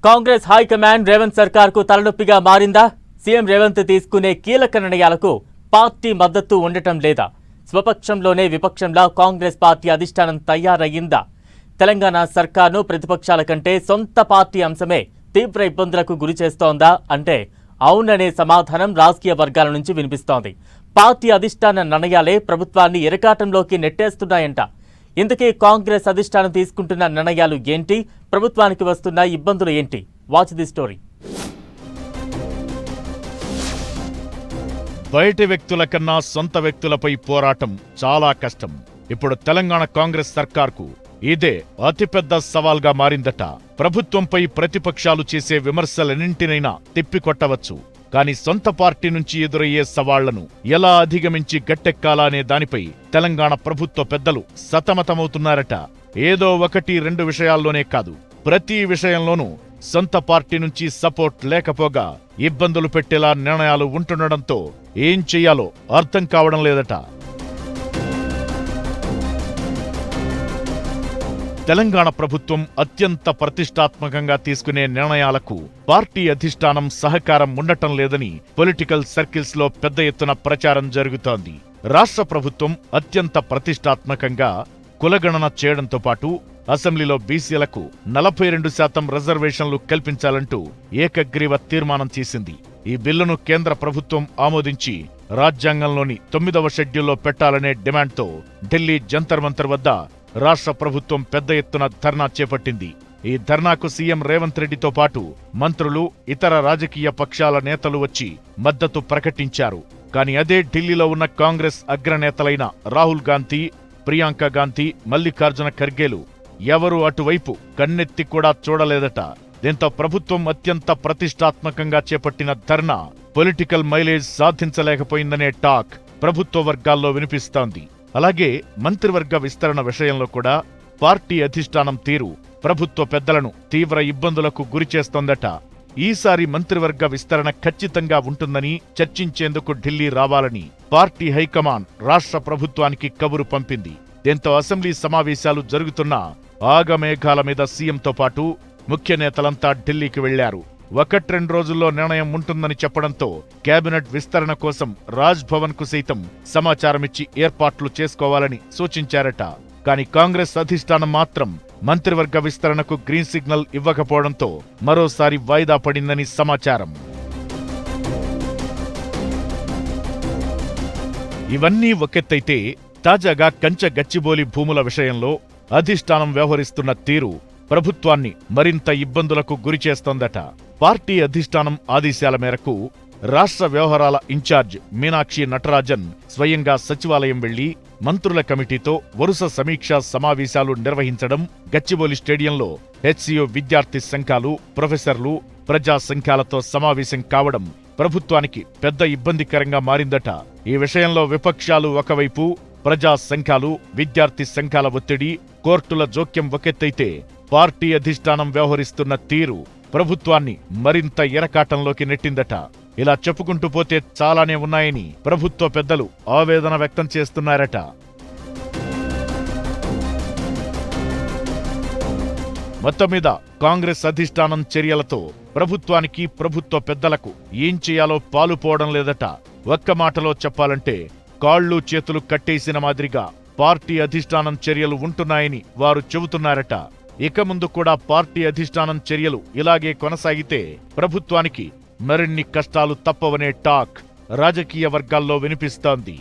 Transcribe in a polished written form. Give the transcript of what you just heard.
Congress high command Revanth సర్కార్కు తలనొప్పిగా మారిందా? CM Revanth తీసుకునే కీలక నిర్ణయాలకు పార్టీ మద్దతు ఉండటం లేదా? స్వపక్షంలోనే విపక్షంలా కాంగ్రెస్ పార్టీ అధిష్టానం తయారయ్యిందా? తెలంగాణ సర్కార్ను ప్రతిపక్షాల కంటే సొంత పార్టీ అంశమే తీవ్ర ఇబ్బందులకు గురి చేస్తోందా అంటే అవుననే సమాధానం రాజకీయ వర్గాల నుంచి వినిపిస్తోంది. పార్టీ అధిష్టాన నిర్ణయాలే ప్రభుత్వాన్ని ఇరకాటంలోకి నెట్టేస్తున్నాయంట. ఇందుకే కాంగ్రెస్ అధిష్టానం తీసుకుంటున్న నిర్ణయాలు ఏంటి? ప్రభుత్వానికి వస్తున్న ఇబ్బందులు ఏంటి? Watch the story. బయటి వ్యక్తుల కన్నా సొంత వ్యక్తులపై పోరాటం చాలా కష్టం. ఇప్పుడు తెలంగాణ కాంగ్రెస్ సర్కార్కు ఇదే అతిపెద్ద సవాల్గా మారిందట. ప్రభుత్వంపై ప్రతిపక్షాలు చేసే విమర్శలన్నింటినైనా తిప్పికొట్టవచ్చు, కానీ సొంత పార్టీ నుంచి ఎదురయ్యే సవాళ్లను ఎలా అధిగమించి గట్టెక్కాలా అనే దానిపై తెలంగాణ ప్రభుత్వ పెద్దలు సతమతమవుతున్నారట. ఏదో ఒకటి రెండు విషయాల్లోనే కాదు, ప్రతి విషయంలోనూ సొంత పార్టీ నుంచి సపోర్ట్ లేకపోగా ఇబ్బందులు పెట్టేలా నిర్ణయాలు ఉంటుండటంతో ఏం చెయ్యాలో అర్థం కావడం లేదట. తెలంగాణ ప్రభుత్వం అత్యంత ప్రతిష్టాత్మకంగా తీసుకునే నిర్ణయాలకు పార్టీ అధిష్టానం సహకారం ఉండటం లేదని పొలిటికల్ సర్కిల్స్ లో పెద్ద ఎత్తున ప్రచారం జరుగుతోంది. రాష్ట్ర ప్రభుత్వం అత్యంత ప్రతిష్టాత్మకంగా కులగణన చేయడంతో పాటు అసెంబ్లీలో బీసీలకు 42% రిజర్వేషన్లు కల్పించాలంటూ ఏకగ్రీవ తీర్మానం చేసింది. ఈ బిల్లును కేంద్ర ప్రభుత్వం ఆమోదించి రాజ్యాంగంలోని 9వ షెడ్యూల్లో పెట్టాలనే డిమాండ్తో ఢిల్లీ జంతర్ మంతర్ వద్ద రాష్ట్ర ప్రభుత్వం పెద్ద ఎత్తున ధర్నా చేపట్టింది. ఈ ధర్నాకు సీఎం రేవంత్ రెడ్డితో పాటు మంత్రులు, ఇతర రాజకీయ పక్షాల నేతలు వచ్చి మద్దతు ప్రకటించారు. కానీ అదే ఢిల్లీలో ఉన్న కాంగ్రెస్ అగ్రనేతలైన రాహుల్ గాంధీ, ప్రియాంక గాంధీ, మల్లికార్జున ఖర్గేలు ఎవరూ అటువైపు కన్నెత్తి కూడా చూడలేదట. దీంతో ప్రభుత్వం అత్యంత ప్రతిష్టాత్మకంగా చేపట్టిన ధర్నా పొలిటికల్ మైలేజ్ సాధించలేకపోయిందనే టాక్ ప్రభుత్వ వర్గాల్లో వినిపిస్తోంది. అలాగే మంత్రివర్గ విస్తరణ విషయంలో కూడా పార్టీ అధిష్టానం తీరు ప్రభుత్వ పెద్దలను తీవ్ర ఇబ్బందులకు గురిచేస్తోందట. ఈసారి మంత్రివర్గ విస్తరణ ఖచ్చితంగా ఉంటుందని చర్చించేందుకు ఢిల్లీ రావాలని పార్టీ హైకమాండ్ రాష్ట్ర ప్రభుత్వానికి కబురు పంపింది. దీంతో అసెంబ్లీ సమావేశాలు జరుగుతున్న ఆగమేఘాల మీద సీఎంతో పాటు ముఖ్య నేతలంతా ఢిల్లీకి వెళ్లారు. 1-2 రోజుల్లో నిర్ణయం ఉంటుందని చెప్పడంతో కేబినెట్ విస్తరణ కోసం రాజ్ భవన్ కు సైతం సమాచారమిచ్చి ఏర్పాట్లు చేసుకోవాలని సూచించారట. కానీ కాంగ్రెస్ అధిష్టానం మాత్రం మంత్రివర్గ విస్తరణకు గ్రీన్ సిగ్నల్ ఇవ్వకపోవడంతో మరోసారి వాయిదా పడిందని సమాచారం. ఇవన్నీ ఒకెత్తైతే తాజాగా కంచె గచ్చిబౌలి భూముల విషయంలో అధిష్టానం వ్యవహరిస్తున్న తీరు ప్రభుత్వాన్ని మరింత ఇబ్బందులకు గురిచేస్తోందట. పార్టీ అధిష్టానం ఆదేశాల మేరకు రాష్ట్ర వ్యవహారాల ఇన్ఛార్జ్ మీనాక్షి నటరాజన్ స్వయంగా సచివాలయం వెళ్లి మంత్రుల కమిటీతో వరుస సమీక్షా సమావేశాలు నిర్వహించడం, గచ్చిబౌలి స్టేడియంలో హెచ్సియు విద్యార్థి సంఘాలు, ప్రొఫెసర్లు, ప్రజా సంఘాలతో సమావేశం కావడం ప్రభుత్వానికి పెద్ద ఇబ్బందికరంగా మారిందట. ఈ విషయంలో విపక్షాలు ఒకవైపు, ప్రజా సంఘాలు, విద్యార్థి సంఘాల ఒత్తిడి, కోర్టుల జోక్యం ఒకెత్తైతే పార్టీ అధిష్టానం వ్యవహరిస్తున్న తీరు ప్రభుత్వాన్ని మరింత ఇరకాటంలోకి నెట్టిందట. ఇలా చెప్పుకుంటూ పోతే చాలానే ఉన్నాయని ప్రభుత్వ పెద్దలు ఆవేదన వ్యక్తం చేస్తున్నారట. మొత్తం మీద కాంగ్రెస్ అధిష్టానం చర్యలతో ప్రభుత్వానికి, ప్రభుత్వ పెద్దలకు ఏం చేయాలో పాలుపోవడం లేదట. ఒక్క మాటలో చెప్పాలంటే కాళ్ళు చేతులు కట్టేసిన మాదిరిగా పార్టీ అధిష్టానం చర్యలు ఉంటున్నాయని వారు చెబుతున్నారట. ఇక ముందు కూడా పార్టీ అధిష్టానం చర్యలు ఇలాగే కొనసాగితే ప్రభుత్వానికి మరిన్ని కష్టాలు తప్పవనే టాక్ రాజకీయ వర్గాల్లో వినిపిస్తోంది.